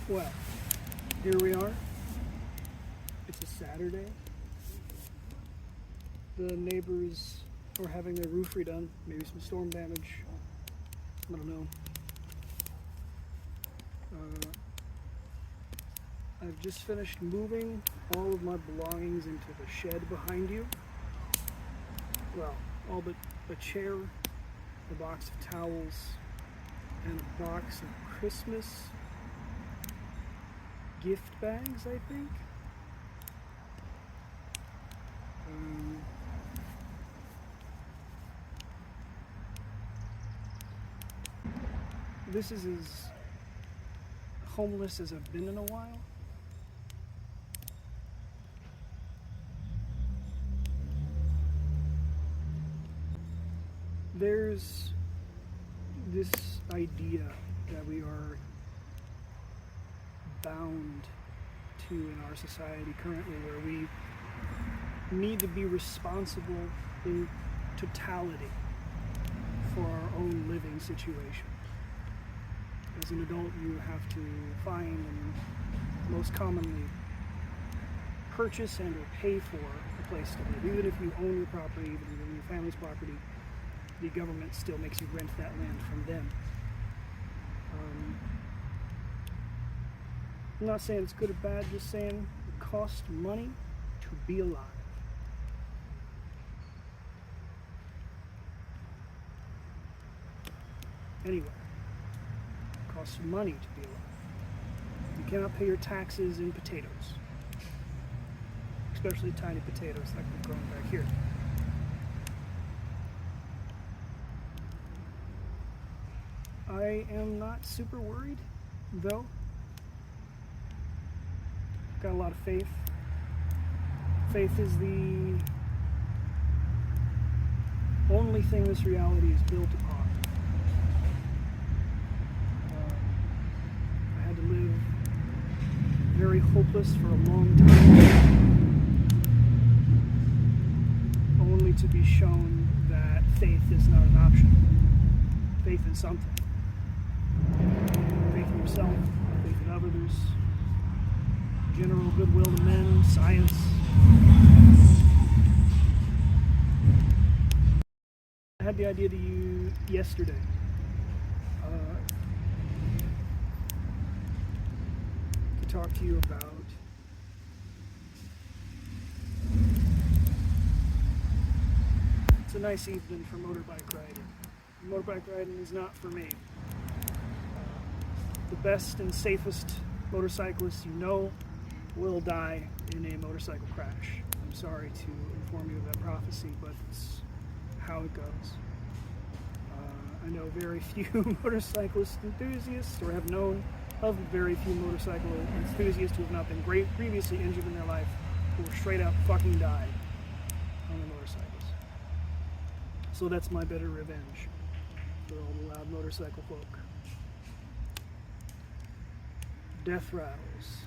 Well, here we are. It's a Saturday. The neighbors are having their roof redone, maybe some storm damage. I don't know. I've just finished moving all of my belongings into the shed behind you. Well, all but a chair, a box of towels, and a box of Christmas gift bags, I think. This is as homeless as I've been in a while. There's this idea that we are bound to in our society currently, where we need to be responsible in totality for our own living situation. As an adult, you have to find and most commonly purchase and or pay for a place to live. Even if you own your property, even if you own your family's property, the government still makes you rent that land from them. I'm not saying it's good or bad, just saying it costs money to be alive. Anyway, it costs money to be alive. You cannot pay your taxes in potatoes, especially tiny potatoes like we're growing back here. I am not super worried, though. Got a lot of faith. Faith is the only thing this reality is built upon. I had to live very hopeless for a long time, only to be shown that faith is not an option. Faith in something. Faith in yourself, faith in others, general goodwill to men, science. I had the idea to you yesterday. To talk to you about it's a nice evening for motorbike riding. Motorbike riding is not for me. The best and safest motorcyclists you know will die in a motorcycle crash. I'm sorry to inform you of that prophecy, but it's how it goes. I know very few motorcyclist enthusiasts, or have known of very few motorcycle enthusiasts who have not been previously injured in their life, who will straight up fucking die on their motorcycles. So that's my bitter revenge for all the loud motorcycle folk. Death rattles.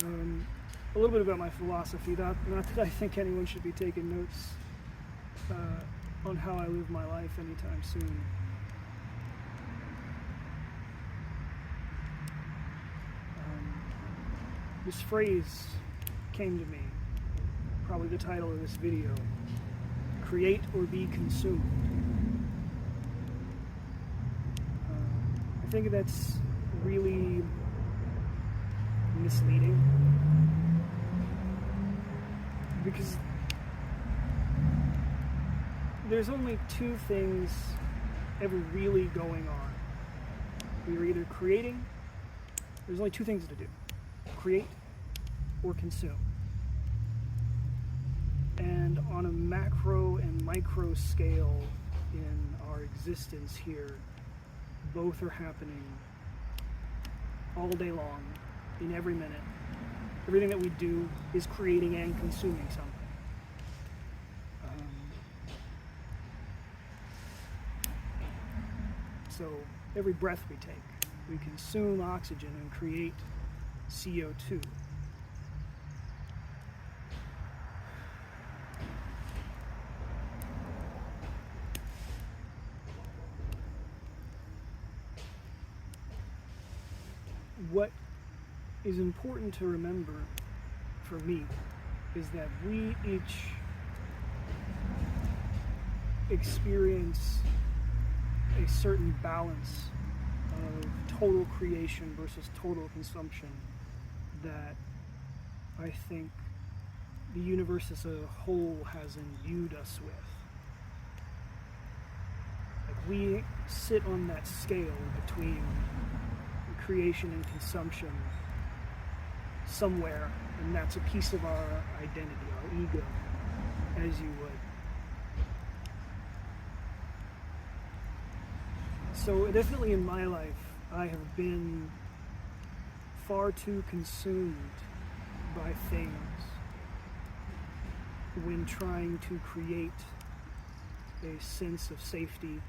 A little bit about my philosophy, not that I think anyone should be taking notes on how I live my life anytime soon. This phrase came to me, probably the title of this video: create or be consumed. I think that's really misleading, because there's only two things ever really going on. We are either creating, there's only two things to do: create or consume. And on a macro and micro scale in our existence here, both are happening all day long, in every minute. Everything that we do is creating and consuming something. So every breath we take, we consume oxygen and create CO2. what is important to remember for me is that we each experience a certain balance of total creation versus total consumption that I think the universe as a whole has imbued us with. Like, we sit on that scale between creation and consumption somewhere, and that's a piece of our identity, our ego, as you would. So definitely in my life, I have been far too consumed by things when trying to create a sense of safety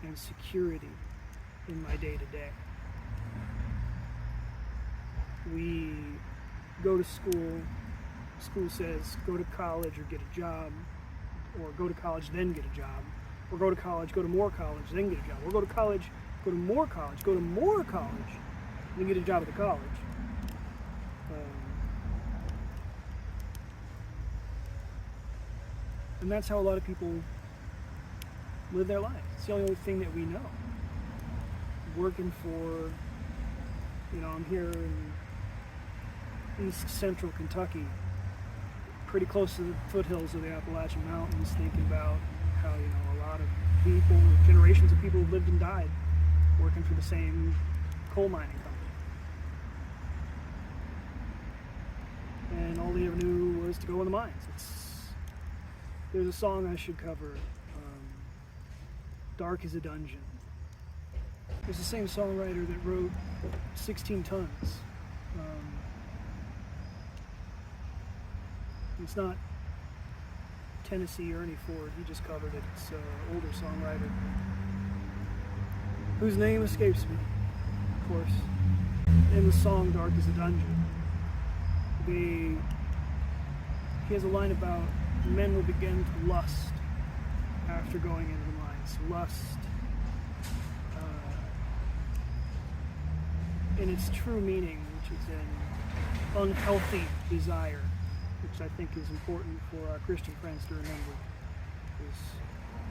and security in my day-to-day. We go to school says go to college or get a job, or go to college then get a job, or go to college, go to more college, then get a job, or go to college, go to more college, go to more college, then get a job at the college. And that's how a lot of people live their life. It's the only thing that we know. Working for, I'm here in east central Kentucky, pretty close to the foothills of the Appalachian Mountains, thinking about how, a lot of people, generations of people have lived and died working for the same coal mining company. And all they ever knew was to go in the mines. There's a song I should cover, Dark as a Dungeon. It's the same songwriter that wrote 16 Tons. It's not Tennessee Ernie Ford, he just covered it. It's an older songwriter whose name escapes me, of course. In the song Dark as a Dungeon, he has a line about men will begin to lust after going into the mines. Lust in its true meaning, which is an unhealthy desire, which I think is important for our Christian friends to remember. Because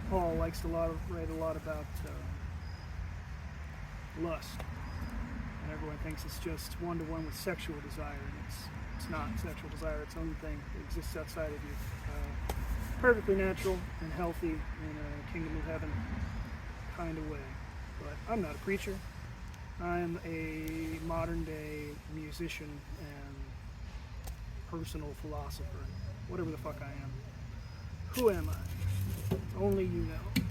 Paul likes to write a lot about lust. And everyone thinks it's just one-to-one with sexual desire, and it's not sexual desire, its own thing. It exists outside of you. Perfectly natural and healthy in a kingdom of heaven kind of way. But I'm not a preacher. I'm a modern day musician and personal philosopher. Whatever the fuck I am. Who am I? Only you know.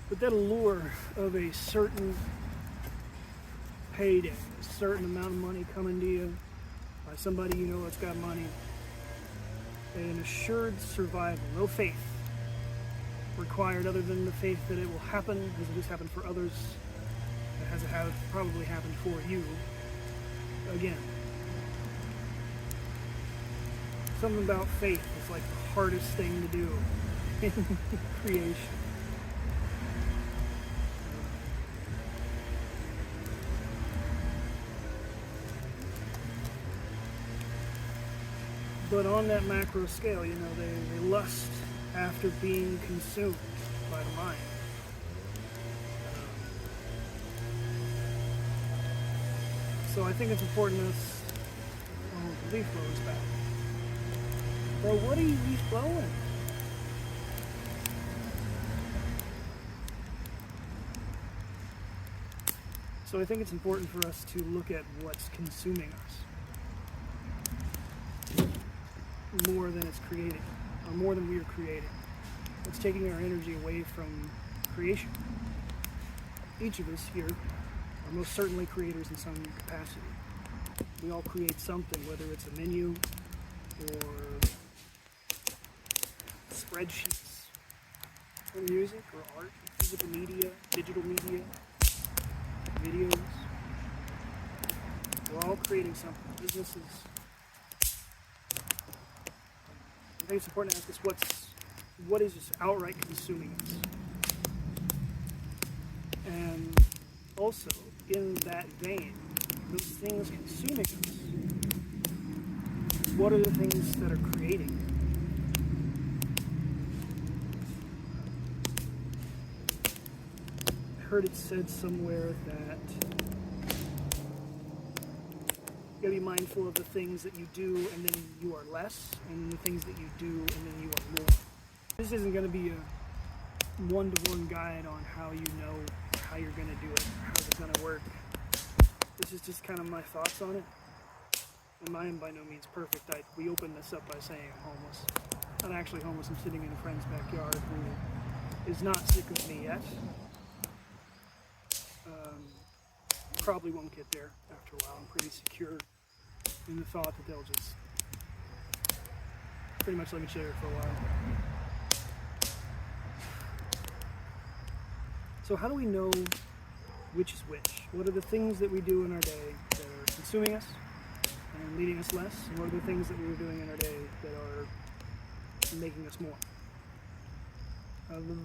But that allure of a certain payday, a certain amount of money coming to you by somebody you know that's got money, an assured survival, no faith required other than the faith that it will happen as it has happened for others, as it has probably happened for you again. Something about faith is like the hardest thing to do in creation. But on that macro scale, they lust after being consumed by the mind. So I think it's important as the leaf blows back. Bro, what are you leaf blowing? So I think it's important for us to look at what's consuming us more than it's creating, or more than we are creating. It's taking our energy away from creation. Each of us here are most certainly creators in some capacity. We all create something, whether it's a menu or spreadsheets, or music, or art, physical media, digital media, videos. We're all creating something. Businesses. I think it's important to ask us what is just outright consuming us. And also, in that vein, those things consuming us, what are the things that are creating? I heard it said somewhere that you gotta be mindful of the things that you do and then you are less, and the things that you do and then you are more. This isn't gonna be a one-to-one guide on how you know how you're gonna do it, how it's gonna work. This is just kind of my thoughts on it. And I am by no means perfect. We opened this up by saying I'm homeless. Not actually homeless, I'm sitting in a friend's backyard who is not sick of me yet. Probably won't get there after a while. I'm pretty secure in the thought that they'll just pretty much let me chill here for a while. So how do we know which is which? What are the things that we do in our day that are consuming us and leading us less? And what are the things that we're doing in our day that are making us more?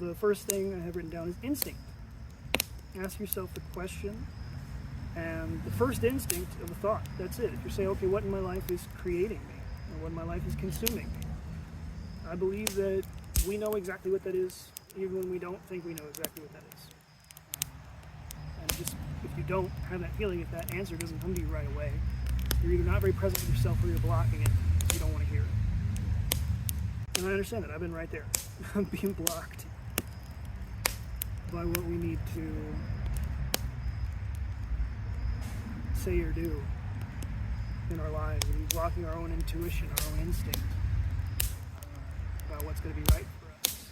The first thing I have written down is instinct. Ask yourself the question and the first instinct of a thought. That's it. If you say, okay, what in my life is creating me? Or what in my life is consuming me? I believe that we know exactly what that is, even when we don't think we know exactly what that is. And just, if you don't have that feeling, if that answer doesn't come to you right away, you're either not very present with yourself or you're blocking it because you don't want to hear it. And I understand that. I've been right there. I'm being blocked by what we need to say or do in our lives. We're blocking our own intuition, our own instinct about what's going to be right for us.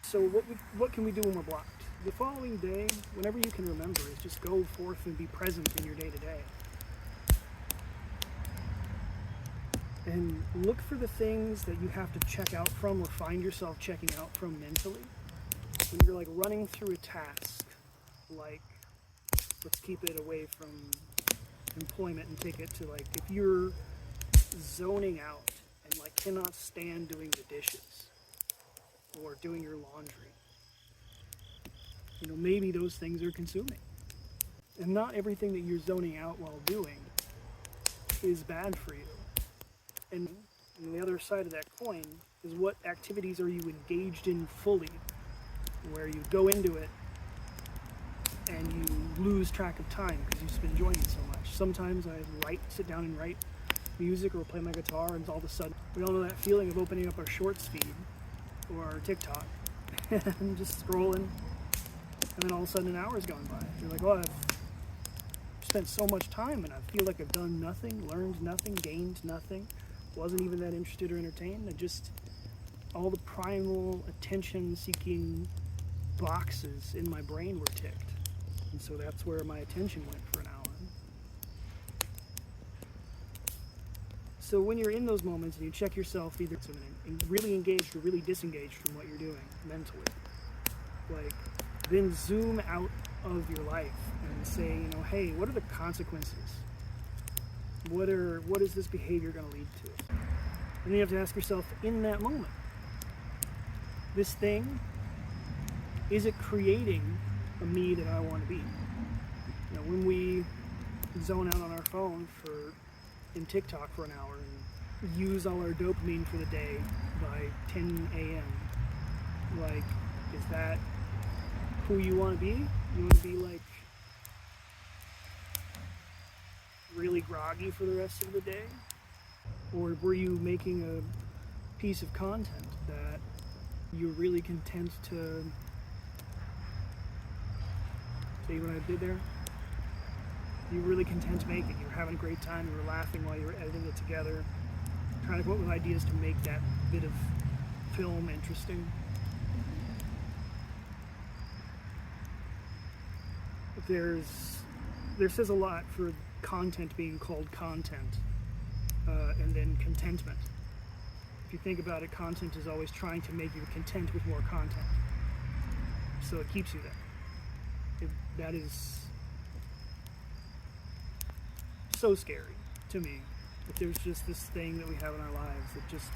So what can we do when we're blocked? The following day, whenever you can remember, is just go forth and be present in your day-to-day. And look for the things that you have to check out from or find yourself checking out from mentally. When you're like running through a task, like, let's keep it away from employment and take it to like, if you're zoning out and like cannot stand doing the dishes or doing your laundry, you know, maybe those things are consuming. And not everything that you're zoning out while doing is bad for you. And on the other side of that coin is what activities are you engaged in fully, where you go into it and you lose track of time because you've been enjoying it so much. Sometimes I sit down and write music or play my guitar, and all of a sudden, we all know that feeling of opening up our shorts feed or our TikTok and just scrolling, and then all of a sudden an hour's gone by. You're like, oh, I've spent so much time and I feel like I've done nothing, learned nothing, gained nothing, wasn't even that interested or entertained. All the primal attention-seeking boxes in my brain were ticked. And so that's where my attention went for an hour. So when you're in those moments and you check yourself either really engaged or really disengaged from what you're doing mentally, like, then zoom out of your life and say, you know, hey, what are the consequences? What is this behavior going to lead to? And then you have to ask yourself in that moment, this thing, is it creating a me that I want to be? You know, when we zone out on our phone in TikTok for an hour and use all our dopamine for the day by 10 a.m., like, is that who you want to be? You want to be like really groggy for the rest of the day? Or were you making a piece of content that you're really content to see what I did there? You were really content to make it. You were having a great time. You were laughing while you were editing it together, trying to come up with ideas to make that bit of film interesting. There says a lot for content being called content, and then contentment. If you think about it, content is always trying to make you content with more content. So it keeps you there. That is so scary to me, that there's just this thing that we have in our lives that just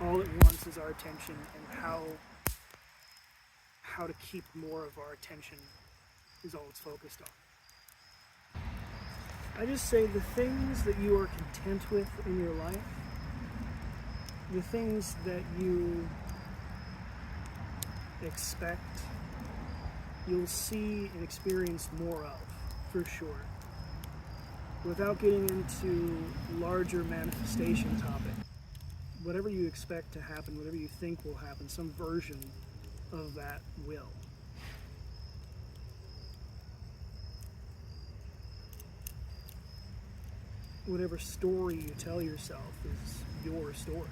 all it wants is our attention, and how to keep more of our attention is all it's focused on. I just say the things that you are content with in your life, the things that you expect, you'll see and experience more of, for sure. Without getting into larger manifestation topic, whatever you expect to happen, whatever you think will happen, some version of that will. Whatever story you tell yourself is your story.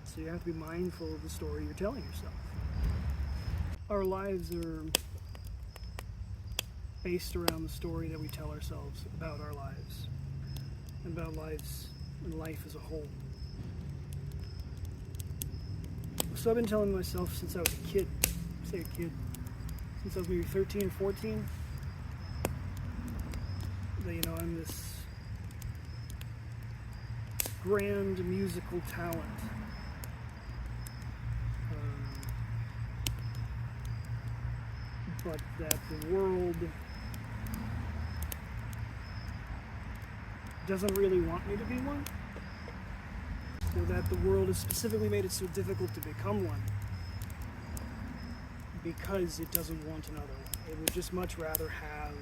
So you have to be mindful of the story you're telling yourself. Our lives are based around the story that we tell ourselves about our lives, and about lives and life as a whole. So I've been telling myself since I was a kid, since I was maybe 13 or 14, that, I'm this grand musical talent. But that the world doesn't really want me to be one. Or that the world has specifically made it so difficult to become one because it doesn't want another one. It would just much rather have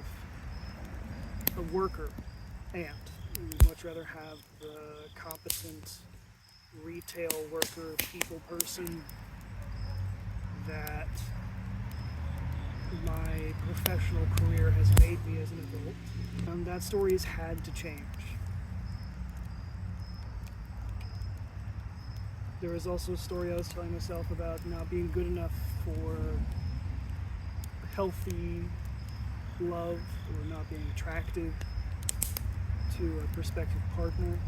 a worker ant. It would much rather have the competent retail worker, people person that my professional career has made me as an adult. That story has had to change. There was also a story I was telling myself about not being good enough for healthy love, or not being attractive to a prospective partner.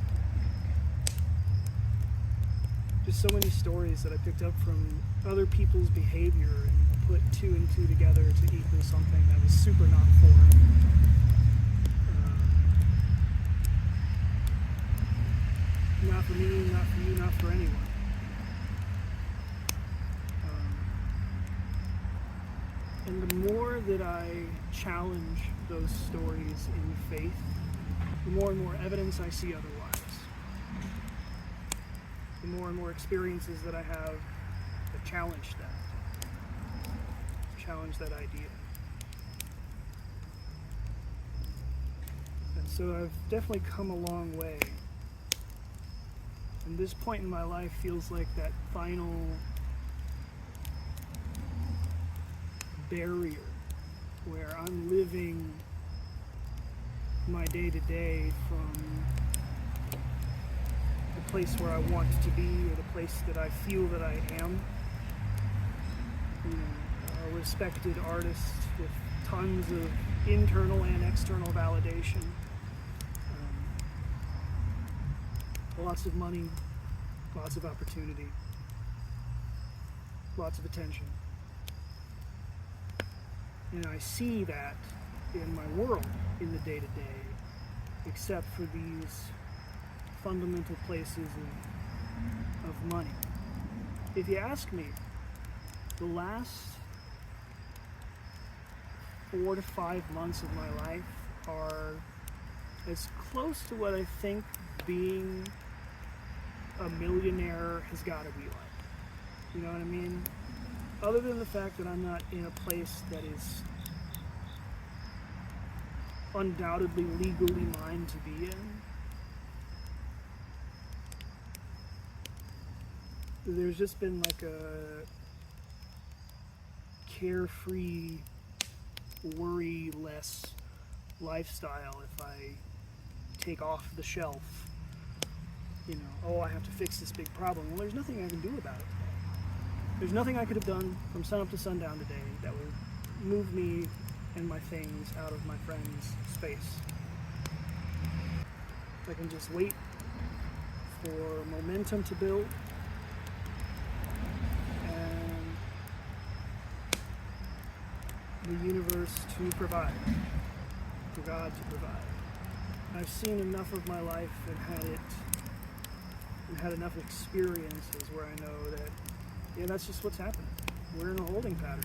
Just so many stories that I picked up from other people's behavior and put two and two together to equal something that was super not foreign. Not for me, not for you, not for anyone. And the more that I challenge those stories in faith, the more and more evidence I see otherwise. The more and more experiences that I have that challenge that idea. And so I've definitely come a long way. And this point in my life feels like that final barrier where I'm living my day-to-day from the place where I want to be, or the place that I feel that I am. A respected artist with tons of internal and external validation. Lots of money, lots of opportunity, lots of attention. And I see that in my world, in the day-to-day, except for these fundamental places of money. If you ask me, the last 4 to 5 months of my life are as close to what I think being a millionaire has got to be like. You know what I mean? Other than the fact that I'm not in a place that is undoubtedly legally mine to be in, there's just been like a carefree, worry-less lifestyle if I take off the shelf. I have to fix this big problem. Well, there's nothing I can do about it today. There's nothing I could have done from sunup to sundown today that would move me and my things out of my friend's space. I can just wait for momentum to build and the universe to provide, for God to provide. I've seen enough of my life and had enough experiences where I know that, that's just what's happening. We're in a holding pattern.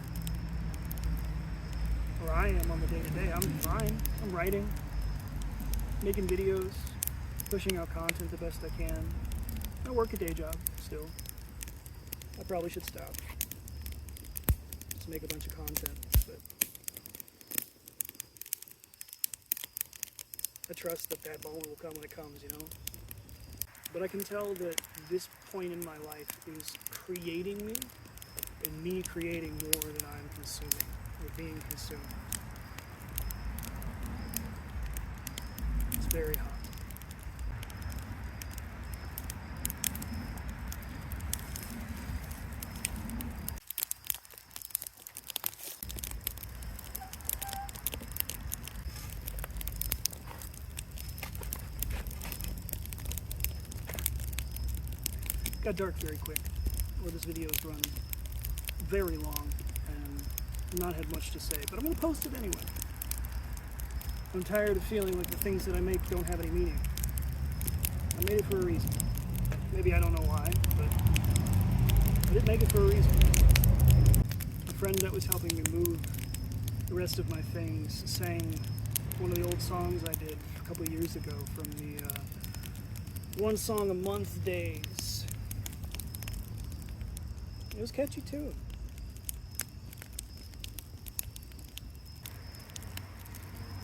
where I am on the day-to-day. I'm fine. I'm writing, making videos, pushing out content the best I can. I work a day job still. I probably should stop. Just make a bunch of content, but I trust that that moment will come when it comes, you know? But I can tell that this point in my life is creating me, and me creating more than I'm consuming, or being consumed. It's very hot. Got dark very quick, or this video is run very long and not had much to say, but I'm going to post it anyway. I'm tired of feeling like the things that I make don't have any meaning. I made it for a reason. Maybe I don't know why, but I did make it for a reason. A friend that was helping me move the rest of my things sang one of the old songs I did a couple of years ago from the One Song a Month days. It was catchy too.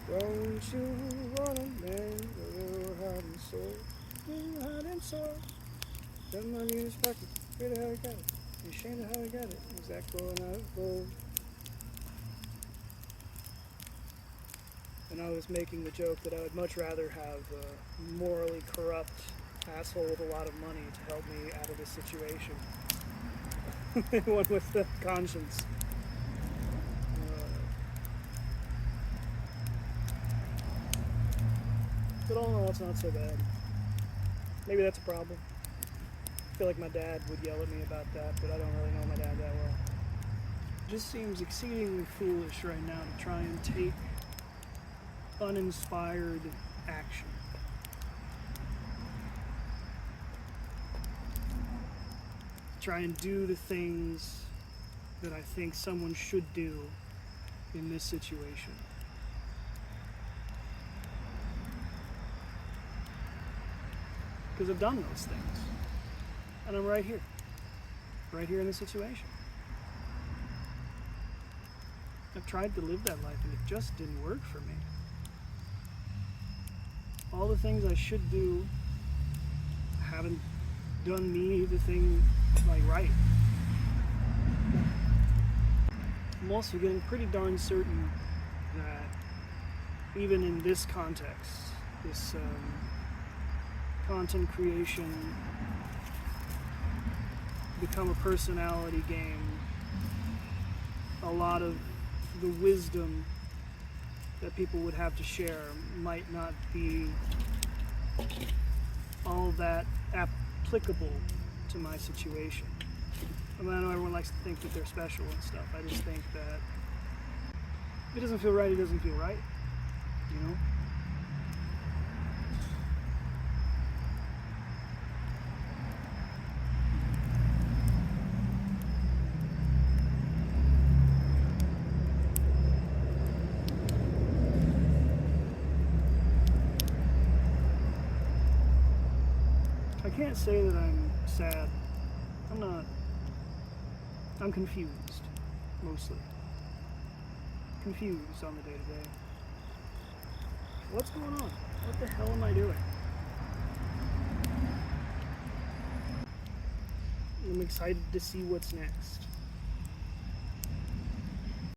Don't you wanna make a little heart and soul? Little heart and soul. Got money in his pocket. Where the hell he got it? You ashamed of how he got it? Is that going out of gold? And I was making the joke that I would much rather have a morally corrupt asshole with a lot of money to help me out of this situation. One with the conscience. But all in all, it's not so bad. Maybe that's a problem. I feel like my dad would yell at me about that, but I don't really know my dad that well. It just seems exceedingly foolish right now to try and take uninspired action. Try and do the things that I think someone should do in this situation. Because I've done those things. And I'm right here in this situation. I've tried to live that life and it just didn't work for me. All the things I should do haven't done me the thing like right. I'm also getting pretty darn certain that even in this context, this content creation, become a personality game, a lot of the wisdom that people would have to share might not be all that applicable to my situation. I mean, I know everyone likes to think that they're special and stuff. I just think that if it doesn't feel right, it doesn't feel right, you know? I can't say that I'm sad. I'm not. I'm confused, mostly. Confused on the day-to-day. What's going on? What the hell am I doing? I'm excited to see what's next.